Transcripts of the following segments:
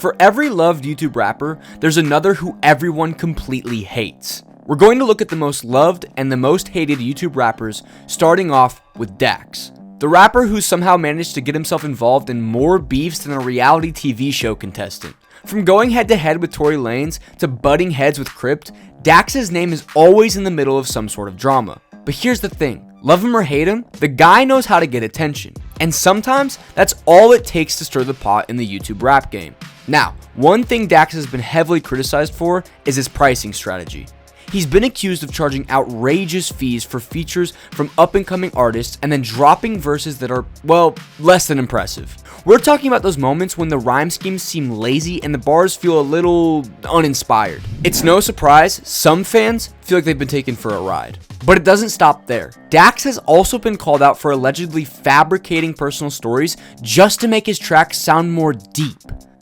For every loved YouTube rapper, there's another who everyone completely hates. We're going to look at the most loved and the most hated YouTube rappers, starting off with Dax. The rapper who somehow managed to get himself involved in more beefs than a reality TV show contestant. From going head to head with Tory Lanez to butting heads with Crypt, Dax's name is always in the middle of some sort of drama. But here's the thing, love him or hate him, the guy knows how to get attention. And sometimes that's all it takes to stir the pot in the YouTube rap game. Now, one thing Dax has been heavily criticized for is his pricing strategy. He's been accused of charging outrageous fees for features from up-and-coming artists and then dropping verses that are, well, less than impressive. We're talking about those moments when the rhyme schemes seem lazy and the bars feel a little uninspired. It's no surprise, some fans feel like they've been taken for a ride. But it doesn't stop there. Dax has also been called out for allegedly fabricating personal stories just to make his tracks sound more deep.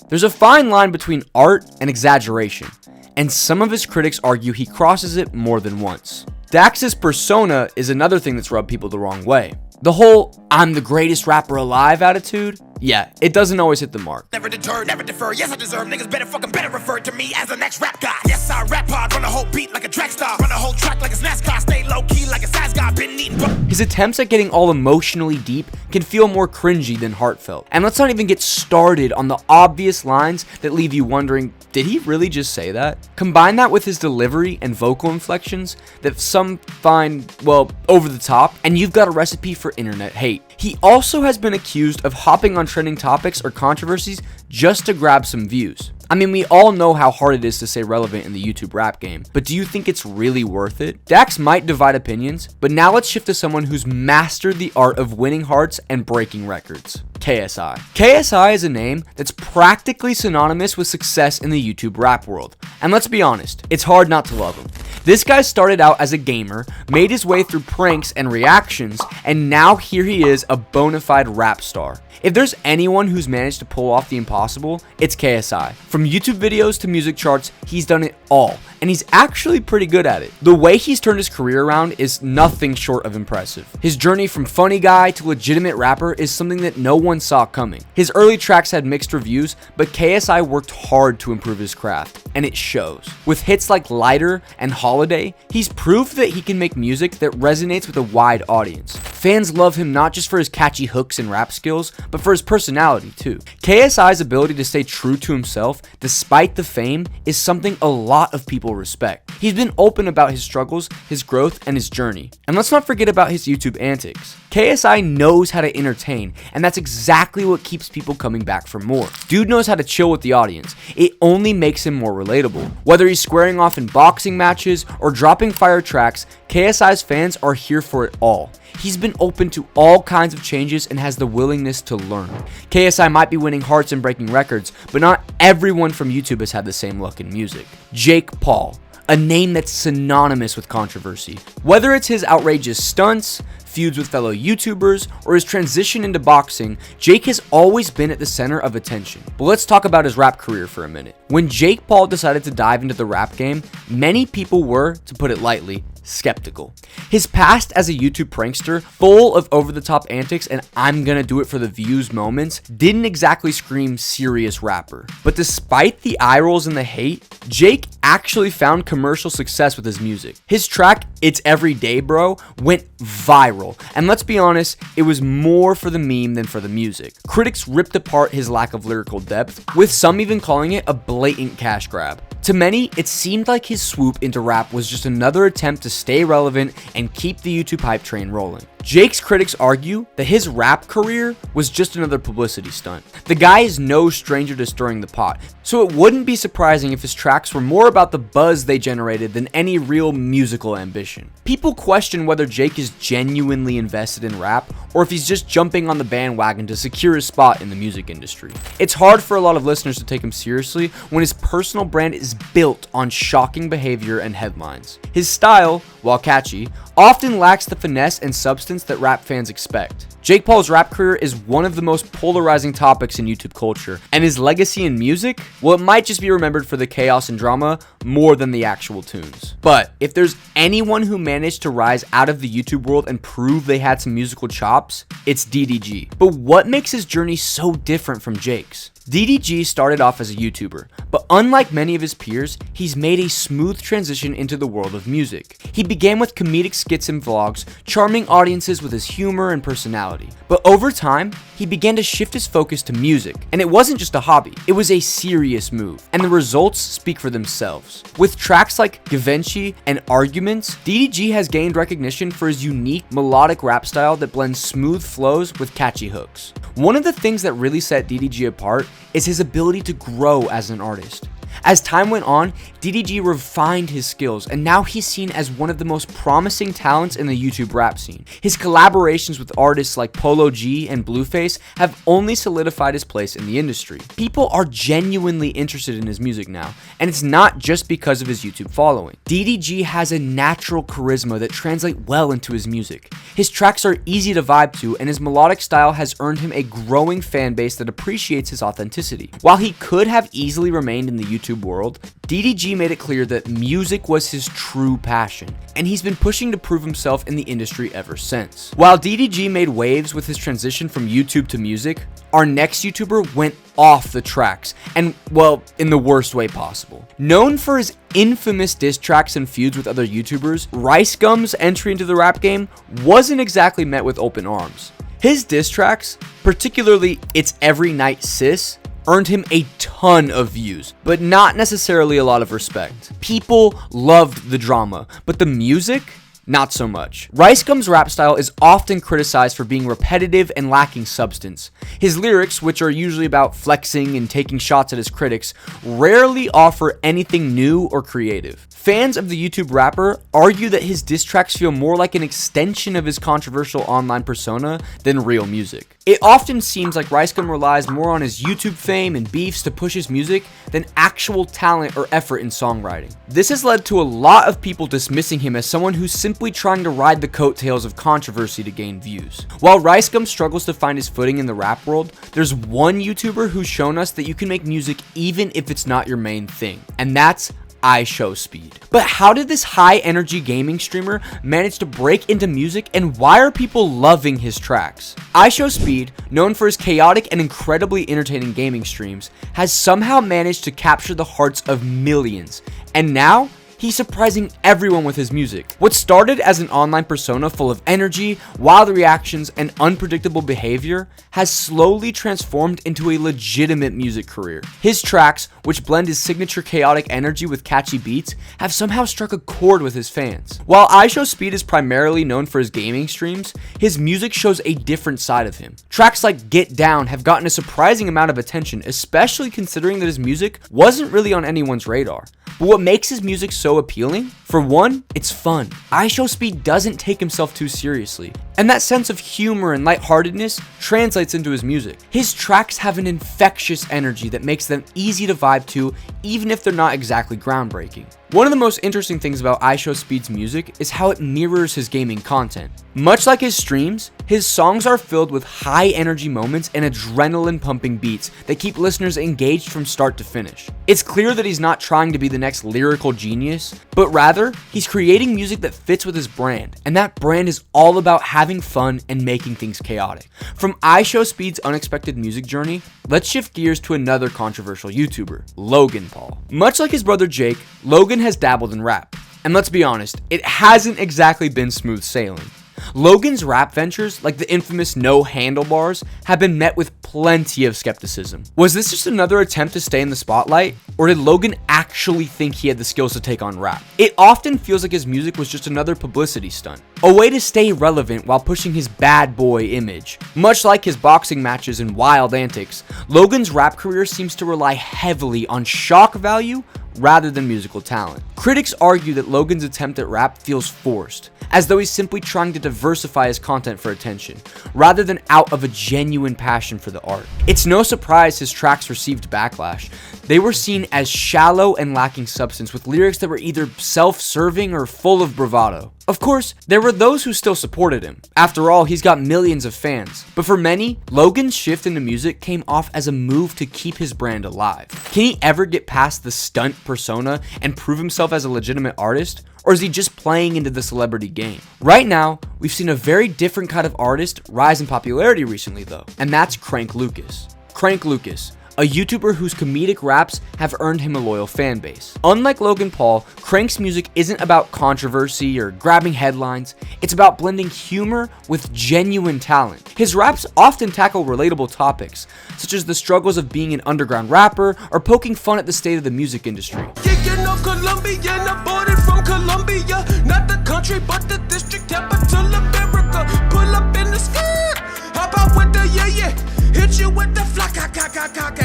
There's a fine line between art and exaggeration, and some of his critics argue he crosses it more than once. Dax's persona is another thing that's rubbed people the wrong way. The whole "I'm the greatest rapper alive" attitude, yeah, it doesn't always hit the mark. Never deter, never defer. Yes, I deserve niggas better refer to me as the next rap guy. Yes, I rap hard, run a whole beat like a track star, run a whole track like it's NASCAR, stay low key like a size guy, been eating. His attempts at getting all emotionally deep can feel more cringy than heartfelt. And let's not even get started on the obvious lines that leave you wondering, did he really just say that? Combine that with his delivery and vocal inflections that some find, well, over the top, and you've got a recipe for internet hate. He also has been accused of hopping on trending topics or controversies just to grab some views. I mean, we all know how hard it is to stay relevant in the YouTube rap game, but do you think it's really worth it? Dax might divide opinions, but now let's shift to someone who's mastered the art of winning hearts and breaking records. KSI. KSI is a name that's practically synonymous with success in the YouTube rap world. And let's be honest, it's hard not to love him. This guy started out as a gamer, made his way through pranks and reactions, and now here he is, a bona fide rap star. If there's anyone who's managed to pull off the impossible, it's KSI. From YouTube videos to music charts, he's done it all, and he's actually pretty good at it. The way he's turned his career around is nothing short of impressive. His journey from funny guy to legitimate rapper is something that no one saw coming. His early tracks had mixed reviews, but KSI worked hard to improve his craft, and it shows. With hits like Lighter and Holiday, he's proved that he can make music that resonates with a wide audience. Fans love him not just for his catchy hooks and rap skills, but for his personality too. KSI's ability to stay true to himself despite the fame is something a lot of people respect. He's been open about his struggles, his growth, and his journey. And let's not forget about his YouTube antics. KSI knows how to entertain, and that's exactly what keeps people coming back for more. Dude knows how to chill with the audience. It only makes him more relatable. Whether he's squaring off in boxing matches or dropping fire tracks, KSI's fans are here for it all. He's been open to all kinds of changes and has the willingness to learn. KSI might be winning hearts and breaking records, but not everyone from YouTube has had the same luck in music. Jake Paul, a name that's synonymous with controversy. Whether it's his outrageous stunts, feuds with fellow YouTubers, or his transition into boxing, Jake has always been at the center of attention. But let's talk about his rap career for a minute. When Jake Paul decided to dive into the rap game, many people were, to put it lightly, skeptical. His past as a YouTube prankster, full of over-the-top antics and "I'm gonna do it for the views" moments, didn't exactly scream serious rapper. But despite the eye rolls and the hate, Jake actually found commercial success with his music. His track, "It's Everyday Bro," went viral, and let's be honest, it was more for the meme than for the music. Critics ripped apart his lack of lyrical depth, with some even calling it a blatant cash grab. To many, it seemed like his swoop into rap was just another attempt to stay relevant and keep the YouTube hype train rolling. Jake's critics argue that his rap career was just another publicity stunt. The guy is no stranger to stirring the pot, so it wouldn't be surprising if his tracks were more about the buzz they generated than any real musical ambition. People question whether Jake is genuinely invested in rap or if he's just jumping on the bandwagon to secure his spot in the music industry. It's hard for a lot of listeners to take him seriously when his personal brand is built on shocking behavior and headlines. His style, while catchy, often lacks the finesse and substance that rap fans expect. Jake Paul's rap career is one of the most polarizing topics in YouTube culture, and his legacy in music, well, it might just be remembered for the chaos and drama more than the actual tunes. But if there's anyone who managed to rise out of the YouTube world and prove they had some musical chops, it's DDG. But what makes his journey so different from Jake's? DDG started off as a YouTuber, but unlike many of his peers, he's made a smooth transition into the world of music. He began with comedic skits and vlogs, charming audiences with his humor and personality. But over time, he began to shift his focus to music, and it wasn't just a hobby, it was a serious move, and the results speak for themselves. With tracks like Givenchy and Arguments, DDG has gained recognition for his unique melodic rap style that blends smooth flows with catchy hooks. One of the things that really set DDG apart is his ability to grow as an artist. As time went on, DDG refined his skills, and now he's seen as one of the most promising talents in the YouTube rap scene. His collaborations with artists like Polo G and Blueface have only solidified his place in the industry. People are genuinely interested in his music now, and it's not just because of his YouTube following. DDG has a natural charisma that translates well into his music. His tracks are easy to vibe to, and his melodic style has earned him a growing fan base that appreciates his authenticity. While he could have easily remained in the YouTube world, DDG made it clear that music was his true passion, and he's been pushing to prove himself in the industry ever since. While DDG made waves with his transition from YouTube to music, our next YouTuber went off the tracks, and well, in the worst way possible. Known for his infamous diss tracks and feuds with other YouTubers, Rice Gum's entry into the rap game wasn't exactly met with open arms. His diss tracks, particularly It's Every Night Sis, earned him a ton of views, but not necessarily a lot of respect. People loved the drama, but the music, not so much. Rice Gum's rap style is often criticized for being repetitive and lacking substance. His lyrics, which are usually about flexing and taking shots at his critics, rarely offer anything new or creative. Fans of the YouTube rapper argue that his diss tracks feel more like an extension of his controversial online persona than real music. It often seems like Rice Gum relies more on his YouTube fame and beefs to push his music than actual talent or effort in songwriting. This has led to a lot of people dismissing him as someone who's simply trying to ride the coattails of controversy to gain views. While Rice Gum struggles to find his footing in the rap world, there's one YouTuber who's shown us that you can make music even if it's not your main thing, and that's iShowSpeed. But how did this high energy gaming streamer manage to break into music, and why are people loving his tracks? iShowSpeed, known for his chaotic and incredibly entertaining gaming streams, has somehow managed to capture the hearts of millions, and now he's surprising everyone with his music. What started as an online persona full of energy, wild reactions, and unpredictable behavior has slowly transformed into a legitimate music career. His tracks, which blend his signature chaotic energy with catchy beats, have somehow struck a chord with his fans. While iShowSpeed is primarily known for his gaming streams, his music shows a different side of him. Tracks like Get Down have gotten a surprising amount of attention, especially considering that his music wasn't really on anyone's radar. But what makes his music so appealing? For one, it's fun. iShowSpeed doesn't take himself too seriously, and that sense of humor and lightheartedness translates into his music. His tracks have an infectious energy that makes them easy to vibe to, even if they're not exactly groundbreaking. One of the most interesting things about iShowSpeed's music is how it mirrors his gaming content. Much like his streams, his songs are filled with high energy moments and adrenaline pumping beats that keep listeners engaged from start to finish. It's clear that he's not trying to be the next lyrical genius, but rather, he's creating music that fits with his brand, and that brand is all about having fun and making things chaotic. From iShowSpeed's unexpected music journey, let's shift gears to another controversial YouTuber, Logan Paul. Much like his brother Jake, Logan has dabbled in rap, and let's be honest, it hasn't exactly been smooth sailing. Logan's rap ventures, like the infamous No Handlebars, have been met with plenty of skepticism. Was this just another attempt to stay in the spotlight? Or did Logan actually think he had the skills to take on rap? It often feels like his music was just another publicity stunt, a way to stay relevant while pushing his bad boy image. Much like his boxing matches and wild antics, Logan's rap career seems to rely heavily on shock value rather than musical talent. Critics argue that Logan's attempt at rap feels forced, as though he's simply trying to diversify his content for attention, rather than out of a genuine passion for the art. It's no surprise his tracks received backlash. They were seen as shallow and lacking substance, with lyrics that were either self-serving or full of bravado. Of course, there were those who still supported him. After all, he's got millions of fans. But for many, Logan's shift into music came off as a move to keep his brand alive. Can he ever get past the stunt persona and prove himself as a legitimate artist? Or is he just playing into the celebrity game? Right now, we've seen a very different kind of artist rise in popularity recently though, and that's Crank Lucas. Crank Lucas, a YouTuber whose comedic raps have earned him a loyal fan base. Unlike Logan Paul, Crank's music isn't about controversy or grabbing headlines, it's about blending humor with genuine talent. His raps often tackle relatable topics, such as the struggles of being an underground rapper or poking fun at the state of the music industry. Kicking up Colombia, aborted from Colombia, not the country but the district capital America. Pull up in the skirt, how about with the yeah, hit you with the flock,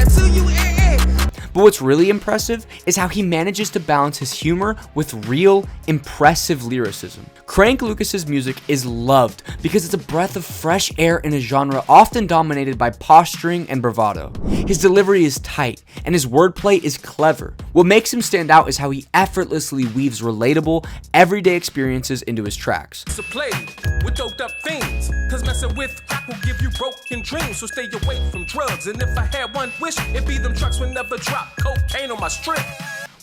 till you But what's really impressive is how he manages to balance his humor with real, impressive lyricism. Crank Lucas's music is loved because it's a breath of fresh air in a genre often dominated by posturing and bravado. His delivery is tight, and his wordplay is clever. What makes him stand out is how he effortlessly weaves relatable, everyday experiences into his tracks. to play with doped up things, cause messing with crack will give you broken dreams, so stay away from drugs. And if I had one wish, it'd be them trucks would never drop cocaine on my strip,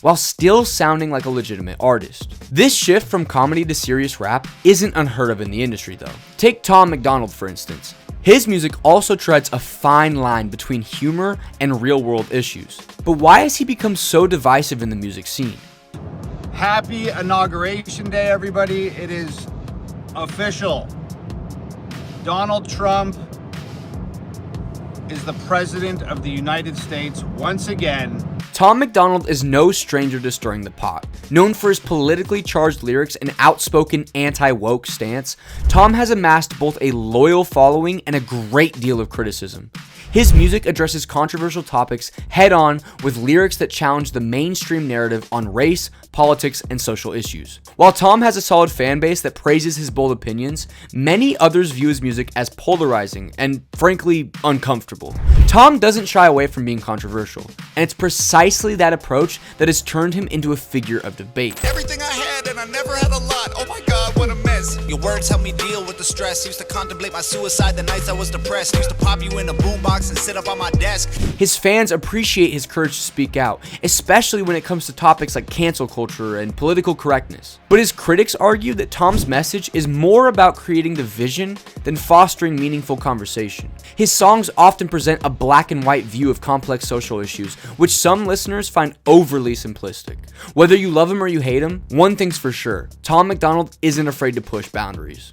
while still sounding like a legitimate artist. This shift from comedy to serious rap isn't unheard of in the industry though. Take Tom MacDonald for instance. His music also treads a fine line between humor and real-world issues. But why has he become so divisive in the music scene? Happy Inauguration Day, everybody. It is official. Donald Trump is the President of the United States once again. Tom MacDonald is no stranger to stirring the pot. Known for his politically charged lyrics and outspoken anti-woke stance, Tom has amassed both a loyal following and a great deal of criticism. His music addresses controversial topics head-on with lyrics that challenge the mainstream narrative on race, politics, and social issues. While Tom has a solid fan base that praises his bold opinions, many others view his music as polarizing and, frankly, uncomfortable. Tom doesn't shy away from being controversial, and it's precisely that approach that has turned him into a figure of debate. Everything I had and I never had a lot. Oh my god, what a mess. Your words help me deal with the stress. Used to contemplate my suicide the nights I was depressed. Used to pop you in a boombox and sit up on my desk. His fans appreciate his courage to speak out, especially when it comes to topics like cancel culture and political correctness. But his critics argue that Tom's message is more about creating the vision than fostering meaningful conversation. His songs often present a black and white view of complex social issues, which some listeners find overly simplistic. Whether you love him or you hate him, one thing's for sure, Tom MacDonald isn't afraid to push boundaries.